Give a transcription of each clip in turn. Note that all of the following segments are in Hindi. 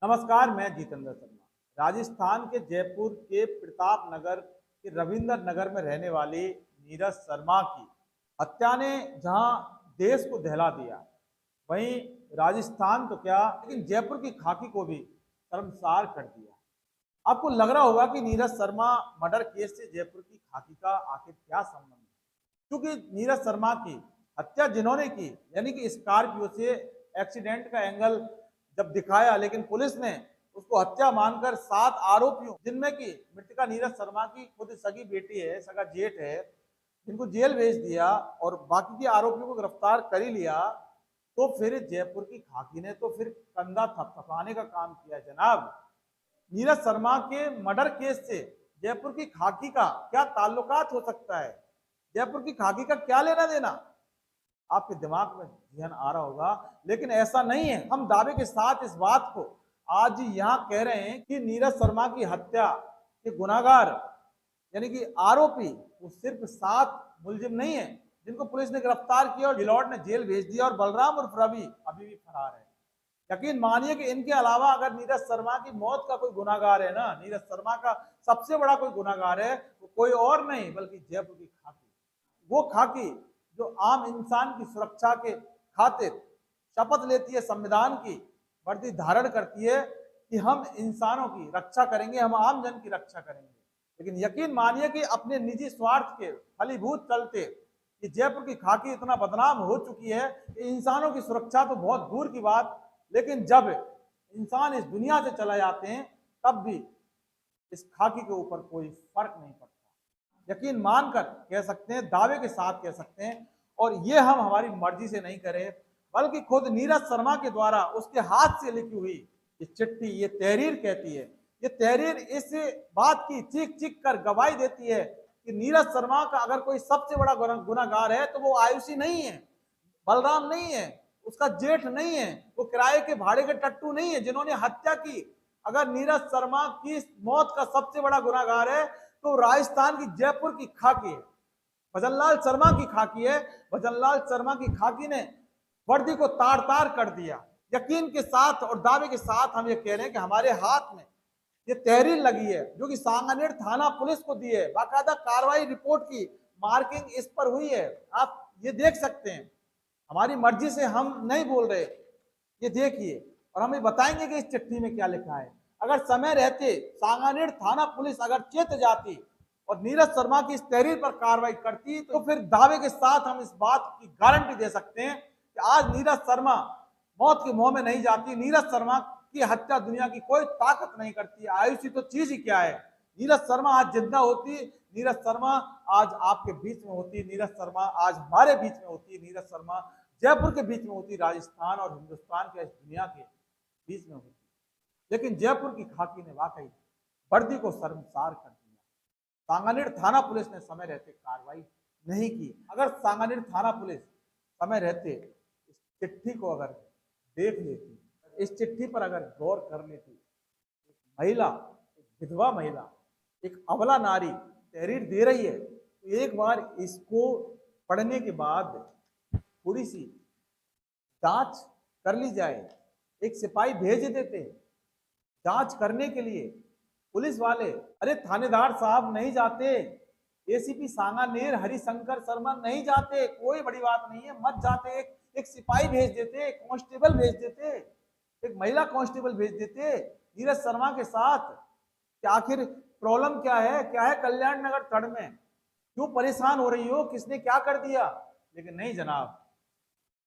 नमस्कार, मैं जितेंद्र शर्मा। राजस्थान के जयपुर के प्रताप नगर के रविंद्र नगर में रहने वाली नीरज शर्मा की हत्या ने जहां देश को दहला दिया, वहीं राजस्थान तो क्या लेकिन जयपुर की खाकी को भी शर्मसार कर दिया। आपको लग रहा होगा कि नीरज शर्मा मर्डर केस से जयपुर की खाकी का आखिर क्या संबंध है, क्योंकि नीरज शर्मा की हत्या जिन्होंने की यानी कि स्कॉर्पियो से एक्सीडेंट का एंगल जब दिखाया, लेकिन पुलिस ने उसको हत्या मानकर 7 आरोपियों, जिनमें की मृतका नीरज शर्मा की खुद सगी बेटी है, सगा जेठ है, जिनको जेल भेज दिया और बाकी के आरोपियों को गिरफ्तार कर ही लिया। तो फिर जयपुर की खाकी ने तो फिर कंधा थपथपाने का काम किया। जनाब, नीरज शर्मा के मर्डर केस से जयपुर की खाकी का क्या ताल्लुकात हो सकता है? जयपुर की खाकी का क्या लेना देना? आपके दिमाग में ध्यान आ रहा होगा, लेकिन ऐसा नहीं है। हम दावे के साथ इस बात को आज यहाँ कह रहे हैं कि नीरज शर्मा की हत्या के गुनाहगार यानी कि आरोपी वो सिर्फ 7 मुलजिम नहीं है जिनको पुलिस ने गिरफ्तार किया और जिलौट ने जेल भेज दिया, और बलराम उर्फ रवि अभी भी फरार है। यकीन मानिए कि इनके अलावा अगर नीरज शर्मा की मौत का कोई गुनाहगार है ना, नीरज शर्मा का सबसे बड़ा कोई गुनाहगार है, वो कोई और नहीं बल्कि जयपुर की खाकी। वो खाकी जो आम इंसान की सुरक्षा के खातिर शपथ लेती है, संविधान की वर्दी धारण करती है कि हम इंसानों की रक्षा करेंगे, हम आम जन की रक्षा करेंगे। लेकिन यकीन मानिए कि अपने निजी स्वार्थ के फलीभूत चलते कि जयपुर की खाकी इतना बदनाम हो चुकी है कि इंसानों की सुरक्षा तो बहुत दूर की बात, लेकिन जब इंसान इस दुनिया से चला जाते हैं तब भी इस खाकी के ऊपर कोई फर्क नहीं पड़ता। यकीन मानकर कह सकते हैं, दावे के साथ कह सकते हैं, और ये हम हमारी मर्जी से नहीं करें बल्कि खुद नीरज शर्मा के द्वारा उसके हाथ से लिखी हुई ये चिट्ठी, ये तहरीर कहती है। ये तहरीर इस बात की चीख चीख कर गवाही देती है कि नीरज शर्मा का अगर कोई सबसे बड़ा गुनाहगार है तो वो आयुषी नहीं है, बलराम नहीं है, उसका जेठ नहीं है, वो किराए के भाड़े के टट्टू नहीं है जिन्होंने हत्या की। अगर नीरज शर्मा की मौत का सबसे बड़ा गुनाहगार है तो राजस्थान की जयपुर की खाकी है, भजनलाल शर्मा की खाकी है। भजनलाल शर्मा की खाकी ने वर्दी को तार तार कर दिया। यकीन के साथ और दावे के साथ हम ये कह रहे हैं कि हमारे हाथ में ये तहरीर लगी है जो कि सांगानेर थाना पुलिस को दी है, बाकायदा कार्रवाई रिपोर्ट की मार्किंग इस पर हुई है। आप ये देख सकते हैं, हमारी मर्जी से हम नहीं बोल रहे, ये देखिए और हमें बताएंगे कि इस चिट्ठी में क्या लिखा है। अगर समय रहते सांगानेर थाना पुलिस अगर चेत जाती और नीरज शर्मा की इस तहरीर पर कार्रवाई करती तो फिर दावे के साथ हम इस बात की गारंटी दे सकते हैं कि आज नीरज शर्मा मौत के मुंह में नहीं जाती। नीरज शर्मा की हत्या दुनिया की कोई ताकत नहीं करती। आयुषी तो चीज ही क्या है। नीरज शर्मा आज जिंदा होती, नीरज शर्मा आज आपके बीच में होती, नीरज शर्मा आज हमारे बीच में होती, नीरज शर्मा जयपुर के बीच में होती, राजस्थान और हिंदुस्तान के इस दुनिया के बीच में होती। लेकिन जयपुर की खाकी ने वाकई वर्दी को शर्मसार कर दिया। सांगानेर थाना पुलिस ने समय रहते कार्रवाई नहीं की। अगर सांगानेर थाना पुलिस समय रहते इस चिट्ठी को अगर देख लेती, इस चिट्ठी पर अगर गौर कर लेती, एक महिला, एक विधवा महिला, एक अबला नारी तहरीर दे रही है तो एक बार इसको पढ़ने के बाद थोड़ी सी जांच कर ली जाए। एक सिपाही भेज देते जांच करने के लिए, पुलिस वाले, अरे थानेदार साहब नहीं जाते, एसीपी सांगानेर हरिशंकर शर्मा नहीं जाते, कोई बड़ी बात नहीं है, मत जाते, एक सिपाही भेज देते, एक कांस्टेबल भेज देते, एक महिला कांस्टेबल भेज देते नीरज शर्मा के साथ। कि आखिर प्रॉब्लम क्या है, क्या है कल्याण नगर तड़ में, क्यों परेशान हो रही हो, किसने क्या कर दिया? लेकिन नहीं जनाब,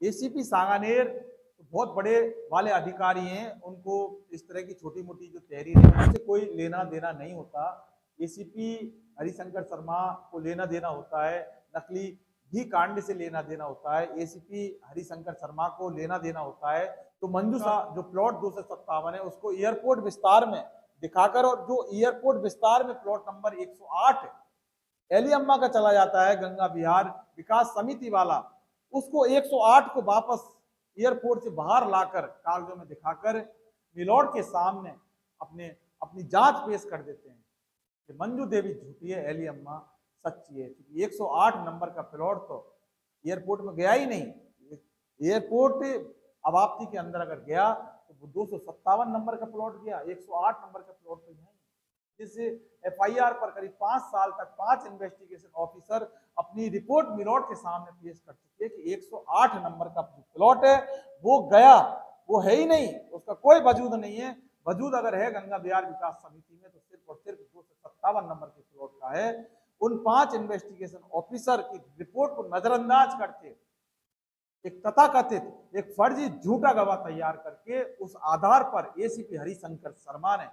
एसीपी सांगानेर तो बहुत बड़े वाले अधिकारी हैं, उनको इस तरह की छोटी मोटी जो तहरीर है उनसे कोई लेना देना नहीं होता। एसीपी हरिशंकर शर्मा को लेना देना होता है, नकली घी कांड से लेना देना होता है, एसीपी हरिशंकर शर्मा को लेना देना होता है। तो मंजू शाह जो प्लॉट 257 है उसको एयरपोर्ट विस्तार में दिखाकर, और जो एयरपोर्ट विस्तार में प्लॉट नंबर 108 एलियम्मा का चला जाता है, गंगा विहार विकास समिति वाला, उसको 108 को वापस एयरपोर्ट से बाहर लाकर कागजों में दिखाकर मिलॉर्ड के सामने अपनी जांच पेश कर देते हैं कि मंजू देवी झूठी है, एलियम्मा सच्ची है। क्योंकि 108 नंबर का प्लॉट तो एयरपोर्ट में गया ही नहीं। एयरपोर्ट अवाप्ति के अंदर अगर गया तो 257 नंबर का प्लॉट गया, 108 नंबर का प्लॉट तो यहाँ, जिस एफआईआर पर करीब 5 साल तक 5 इन्वेस्टिगेशन ऑफिसर अपनी रिपोर्ट मिलोट के सामने पेश कर चुके हैं कि 108 नंबर का प्लॉट है वो गया, वो है ही नहीं, उसका कोई वजूद नहीं है। वजूद अगर है गंगा बिहार विकास समिति में तो सिर्फ और सिर्फ 257 नंबर के प्लॉट का है। उन 5 इन्वेस्टिगेशन ऑफिसर की रिपोर्ट को नजरअंदाज करके एक तथाकथित एक फर्जी झूठा गवाह तैयार करके उस आधार पर एसीपी हरिशंकर शर्मा ने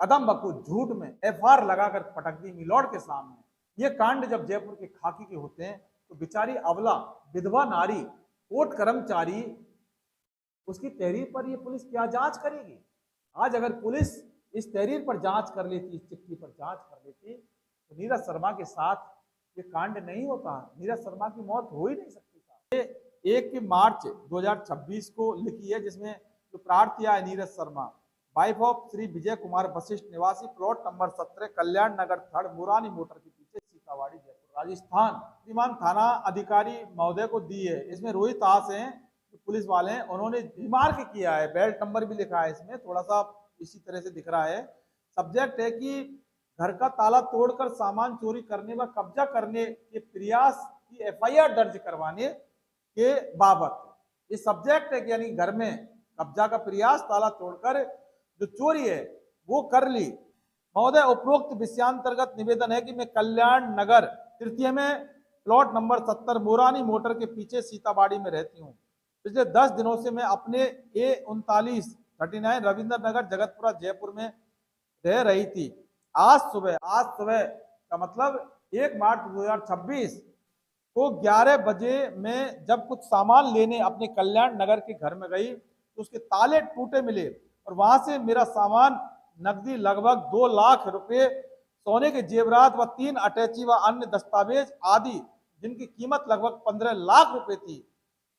कदम बखूद झूठ में एफआईआर लगाकर पटक दी मिलोट के सामने। ये कांड जब जयपुर के खाकी के होते हैं तो बेचारी अबला विधवा नारी कोर्ट कर्मचारी उसकी तहरीर पर ये पुलिस क्या जांच करेगी? आज अगर पुलिस इस तहरीर पर जांच कर लेती, इस चिट्ठी पर जांच कर लेती तो नीरज शर्मा के साथ ये कांड नहीं होता, नीरज शर्मा की मौत हो ही नहीं सकती था। ये 1 मार्च 2026 को लिखी है, जिसमें जो प्रार्थी है नीरज शर्मा वाइफ ऑफ श्री विजय कुमार वशिष्ठ निवासी प्लॉट नंबर 17 कल्याण नगर थर्ड मुरानी मोटर के पीछे सीतावाड़ी जयपुर राजस्थान। श्रीमान थाना अधिकारी महोदय को दी है। इसमें रोहित आस हैं पुलिस वाले हैं, उन्होंने रिमार्क किया है, बेल्ट नंबर भी लिखा है, इसमें थोड़ा सा इसी तरह से दिख रहा है। सब्जेक्ट है कि घर का ताला तोड़कर सामान चोरी करने व कब्जा करने के प्रयास की एफआईआर दर्ज करवाने के बाबत ये सब्जेक्ट है कि यानी घर में कब्जा का प्रयास, ताला तोड़कर जो चोरी है वो कर ली। महोदय उपरोक्त विषयांतर्गत निवेदन है कि मैं कल्याण नगर तृतीय में प्लॉट नंबर 70 मुरानी मोटर के पीछे सीताबाड़ी में रहती हूँ। पिछले 10 दिनों से मैं अपने A39 रविंद्र नगर जगतपुरा जयपुर में रह रही थी। आज सुबह का मतलब 1 मार्च 2026 को 11 बजे में जब कुछ सामान लेने अपने कल्याण नगर के घर में गई तो उसके ताले टूटे मिले और वहां से मेरा सामान नकदी लगभग 2 लाख रुपए, सोने के जेवरात व 3 अटैची व अन्य दस्तावेज आदि जिनकी कीमत लगभग 15 लाख रुपए थी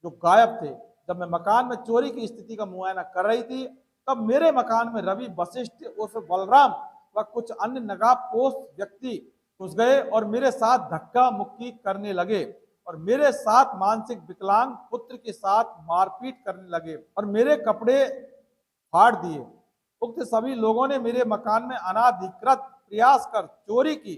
जो गायब थे। जब मैं मकान में चोरी की स्थिति का मुआयना कर रही थी तब मेरे मकान में रवि वशिष्ठ उर्फ बलराम व कुछ अन्य नकाबपोश व्यक्ति घुस गए और मेरे साथ धक्का मुक्की करने लगे और मेरे साथ मानसिक विकलांग पुत्र के साथ मारपीट करने लगे और मेरे कपड़े फाड़ दिए। उक्त सभी लोगों ने मेरे मकान में अनाधिकृत प्रयास कर चोरी की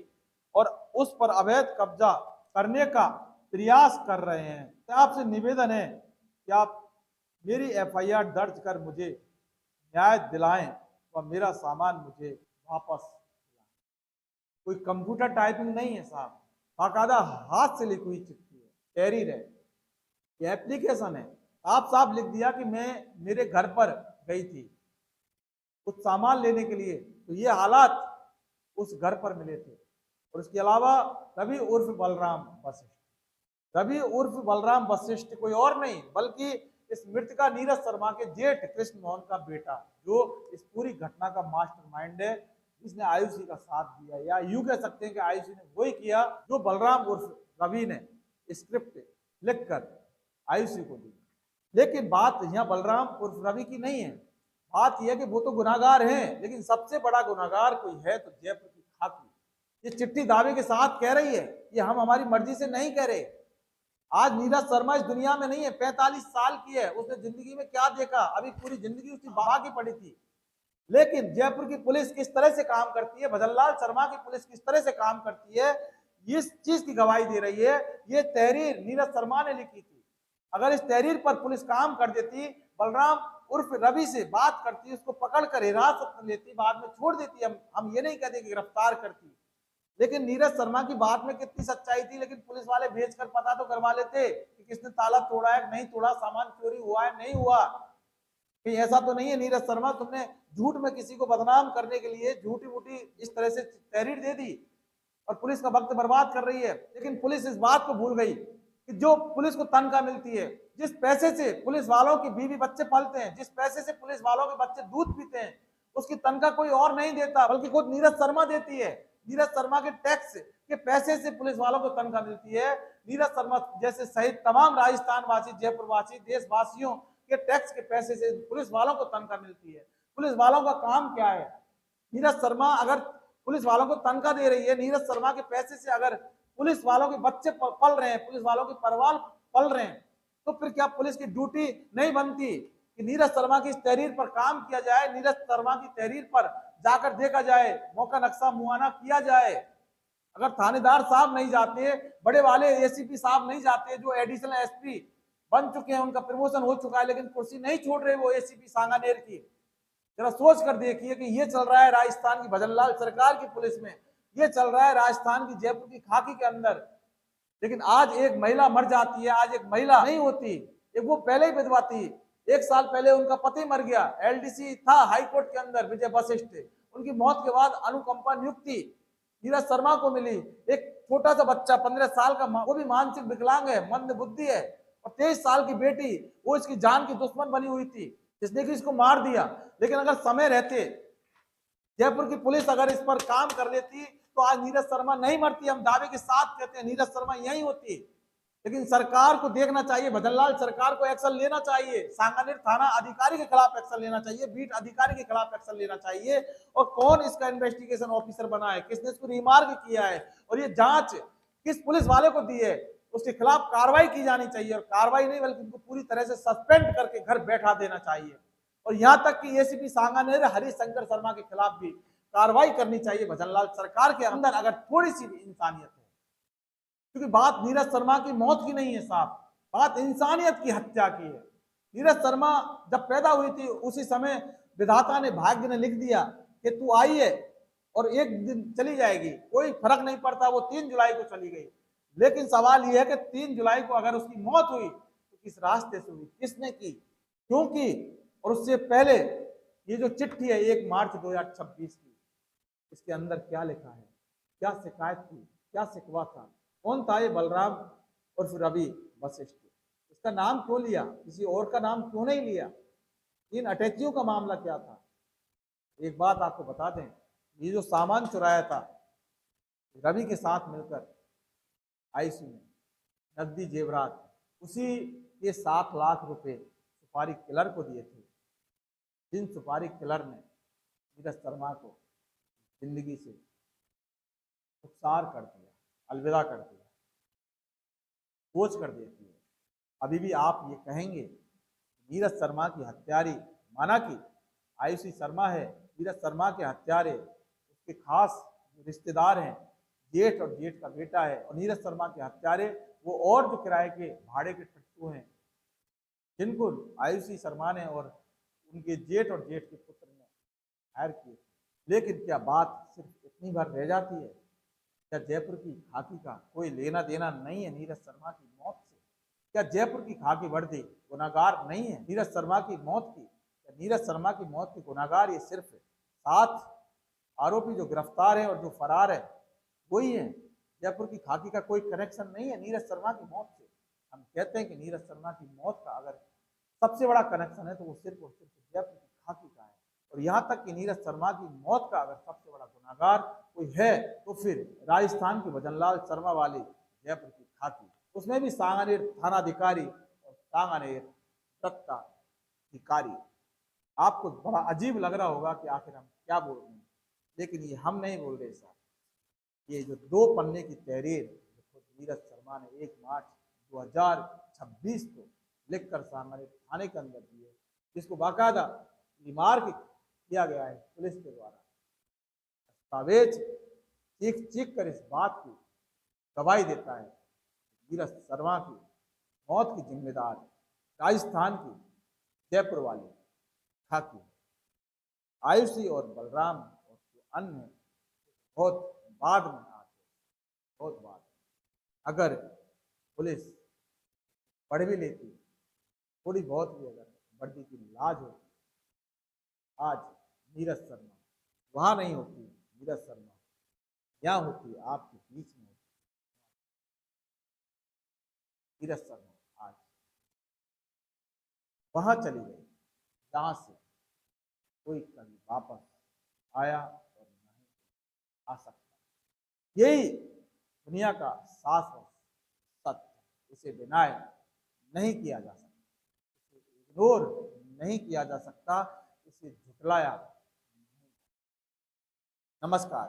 और उस पर अवैध कब्जा करने का प्रयास कर रहे हैं। तो आपसे निवेदन है कि आप मेरी एफआईआर दर्ज कर मुझे न्याय दिलाएं और मेरा सामान मुझे वापस दिलाएं। कोई कंप्यूटर टाइपिंग नहीं है साहब, बाकायदा हाथ से लिखी हुई चिट्ठी है, तहरीर है, ये एप्लीकेशन है। आप साहब लिख दिया कि मैं मेरे घर पर गई थी कुछ सामान लेने के लिए, तो ये हालात उस घर पर मिले थे। और इसके अलावा रवि उर्फ बलराम वशिष्ठ, रवि उर्फ बलराम वशिष्ठ कोई और नहीं बल्कि इस मृतका नीरज शर्मा के जेठ कृष्ण मोहन का बेटा, जो इस पूरी घटना का मास्टरमाइंड है, जिसने आयुषी का साथ दिया, या यूं कह सकते हैं कि आयुषी ने वही किया जो बलराम उर्फ रवि ने स्क्रिप्ट लिखकर आयुषी को दी। लेकिन बात यहाँ बलराम उर्फ रवि की नहीं है, बात यह कि वो तो गुनाहगार हैं, लेकिन सबसे बड़ा गुनाहगार कोई है तो जयपुर की खाकी। ये चिट्ठी दावे के साथ कह रही है कि हम हमारी मर्जी से नहीं कह रहे। आज नीरज शर्मा इस दुनिया में नहीं है, 45 साल की है, उसने जिंदगी में क्या देखा, अभी पूरी जिंदगी उसकी बाकी पड़ी थी। लेकिन जयपुर की पुलिस किस तरह से काम करती है, भजनलाल शर्मा की पुलिस किस तरह से काम करती है, इस चीज की गवाही दे रही है। ये तहरीर नीरज शर्मा ने लिखी थी। अगर इस तहरीर पर पुलिस काम कर देती, बलराम उर्फ रवि से बात करती, उसको पकड़कर हिरासत में लेती, बाद में छोड़ देती, हम ये नहीं कहते कि गिरफ्तार करती। लेकिन नीरज शर्मा की बात में कितनी सच्चाई थी, लेकिन पुलिस वाले भेजकर पता तो करवा लेते कि किसने ताला तोड़ा है नहीं तोड़ा, सामान चोरी हुआ है नहीं हुआ। कि ऐसा तो नहीं है नीरज शर्मा तुमने झूठ में किसी को बदनाम करने के लिए झूठी मूठी इस तरह से तहरीर दे दी और पुलिस का वक्त बर्बाद कर रही है। लेकिन पुलिस इस बात को भूल गई कि जो पुलिस को तनख्वाह मिलती है, जिस पैसे से पुलिस वालों की बीवी बच्चे पलते हैं, जिस पैसे से पुलिस वालों के बच्चे दूध पीते हैं, उसकी तनख्वाह कोई और नहीं देता बल्कि खुद नीरज शर्मा देती है। नीरज शर्मा के टैक्स के पैसे से पुलिस वालों को तनख्वाह मिलती है। नीरज शर्मा जैसे सहित तमाम राजस्थान वासी, जयपुर वासी, देशवासियों के टैक्स के पैसे से पुलिस वालों को तनख्वाह मिलती है। पुलिस वालों का काम क्या है? नीरज शर्मा अगर पुलिस वालों को तनख्वाह दे रही है, नीरज शर्मा के पैसे से अगर पुलिस वालों के बच्चे पल रहे हैं, पुलिस वालों के परिवार पल रहे हैं, तो फिर क्या पुलिस की ड्यूटी नहीं बनती कि नीरज शर्मा की इस तहरीर पर काम किया जाए, नीरज शर्मा की तहरीर पर जाकर देखा जाए, मौका नक्शा मुआयना किया जाए। अगर थानेदार साहब नहीं जाते, बड़े वाले एसीपी साहब नहीं जाते, जो एडिशनल एसपी बन चुके हैं, उनका प्रमोशन हो चुका है, लेकिन कुर्सी नहीं छोड़ रहे वो एसीपी सांगानेर की। जरा सोच कर देखिए कि ये चल रहा है राजस्थान की भजनलाल सरकार की पुलिस में, ये चल रहा है राजस्थान की जयपुर की खाकी के अंदर। लेकिन आज एक महिला मर जाती है, आज एक महिला नहीं होती, एक वो पहले ही विधवा थी, 1 साल पहले उनका पति मर गया, एलडीसी था हाई कोर्ट के अंदर विजय वशिष्ठ, उनकी मौत के बाद अनुकंपा नियुक्ति नीरज शर्मा को मिली। एक छोटा सा बच्चा 15 साल का, वो भी मानसिक विकलांग है, मंद बुद्धि है, और 23 साल की बेटी, वो इसकी जान की दुश्मन बनी हुई थी, जिसने कि इसको मार दिया। लेकिन अगर समय रहते जयपुर की पुलिस अगर इस पर काम कर लेती तो आज नीरज शर्मा नहीं मरती। हम दावे के साथ कहते हैं नीरज शर्मा यही होती। लेकिन सरकार को देखना चाहिए, भजनलाल सरकार को एक्शन लेना चाहिए, सांगानेर थाना अधिकारी के खिलाफ एक्शन लेना चाहिए, बीट अधिकारी के खिलाफ एक्शन लेना चाहिए, और कौन इसका इन्वेस्टिगेशन ऑफिसर बना है, किसने इसको रिमार्क किया है, और ये जांच किस पुलिस वाले को दी है, उसके खिलाफ कार्रवाई की जानी चाहिए। और कार्रवाई नहीं बल्कि उनको पूरी तरह से सस्पेंड करके घर बैठा देना चाहिए। और यहां तक कि एसीपी सांगानेर हरिशंकर शर्मा के खिलाफ भी कार्रवाई करनी चाहिए भजनलाल सरकार के अंदर, अगर थोड़ी सी भी इंसानियत है। क्योंकि बात नीरज शर्मा की मौत की नहीं है साहब, बात इंसानियत की हत्या की है। नीरज शर्मा जब पैदा हुई थी उसी समय विधाता ने, भाग्य ने लिख दिया कि तू आई है और एक दिन चली जाएगी, कोई फर्क नहीं पड़ता। वो 3 जुलाई को चली गई। लेकिन सवाल यह है कि 3 जुलाई को अगर उसकी मौत हुई तो किस रास्ते से हुई, किसने की, क्यों की, और उससे पहले ये जो चिट्ठी है 1 मार्च 2026 की, इसके अंदर क्या लिखा है, क्या शिकायत थी, क्या शिकवा था, कौन था ये बलराम और फिर रवि वशिष्ठ, इसका नाम क्यों लिया, किसी और का नाम क्यों नहीं लिया, इन अटैचियों का मामला क्या था। एक बात आपको बता दें, ये जो सामान चुराया था रवि के साथ मिलकर आईसी में, नकदी जेवरात, उसी के 7 लाख रुपए सुपारी किलर को दिए थे, जिन सुपारी किलर ने नीरज शर्मा को जिंदगी से रुखसार कर दिया, अलविदा कर दिया, बोझ कर देती है। अभी भी आप ये कहेंगे नीरज शर्मा की हत्यारी, माना कि आयुषी शर्मा है, नीरज शर्मा के हत्यारे उसके खास रिश्तेदार हैं, जेठ और जेठ का बेटा है, और नीरज शर्मा के हत्यारे वो और जो किराए के भाड़े के टट्टू हैं, जिनको आयुषी शर्मा ने और उनके जेठ और जेठ के पुत्र ने हायर किए। लेकिन क्या बात सिर्फ इतनी भर रह जाती है? क्या जयपुर की खाकी का कोई लेना देना नहीं है नीरज शर्मा की मौत से? क्या जयपुर की खाकी वर्दी गुनाहगार नहीं है नीरज शर्मा की मौत की? क्या नीरज शर्मा की मौत के गुनाहगार ये सिर्फ 7 आरोपी जो गिरफ्तार है और जो फरार है वही है? जयपुर की खाकी का कोई कनेक्शन नहीं है नीरज शर्मा की मौत से? हम कहते हैं कि नीरज शर्मा की मौत का अगर सबसे बड़ा कनेक्शन है तो वो सिर्फ और सिर्फ जयपुर की खाकी का है। और यहाँ तक कि नीरज शर्मा की मौत का अगर सबसे बड़ा गुनाहगार कोई है तो फिर राजस्थान की भजनलाल शर्मा वाली जयपुर की खाकी, उसमें भी सांगानेर थानाधिकारी और सांगानेर दत्ताधिकारी। आपको बड़ा अजीब लग रहा होगा कि आखिर हम क्या बोल रहे हैं, लेकिन ये हम नहीं बोल रहे साहब, ये जो 2 पन्ने की तहरीर नीरज शर्मा ने 1 मार्च 2026 को लिखकर सांगानेर थाने के अंदर दी है, जिसको बाकायदा रिमार्क किया गया है पुलिस के द्वारा, दस्तावेज चीख चीख कर इस बात की गवाही देता है नीरज शर्मा की मौत की जिम्मेदार राजस्थान की जयपुर वाली खाकी आयुषी और बलराम और जो अन्य बहुत बाद में आते, बहुत बाद। अगर पुलिस पढ़ भी लेती, थोड़ी बहुत भी अगर वर्दी की लाज होती, आज नीरज शर्मा वहां नहीं होती, नीरज शर्मा यहाँ होती, आपके बीच में होती। नीरज शर्मा आज वहां चली गई जहां से कोई कभी वापस आया और नहीं आ सकता। यही दुनिया का शाश्वत सत्य, इसे डिनाय नहीं किया जा सकता, इसे इग्नोर नहीं किया जा सकता, इसे झुटलाया। नमस्कार।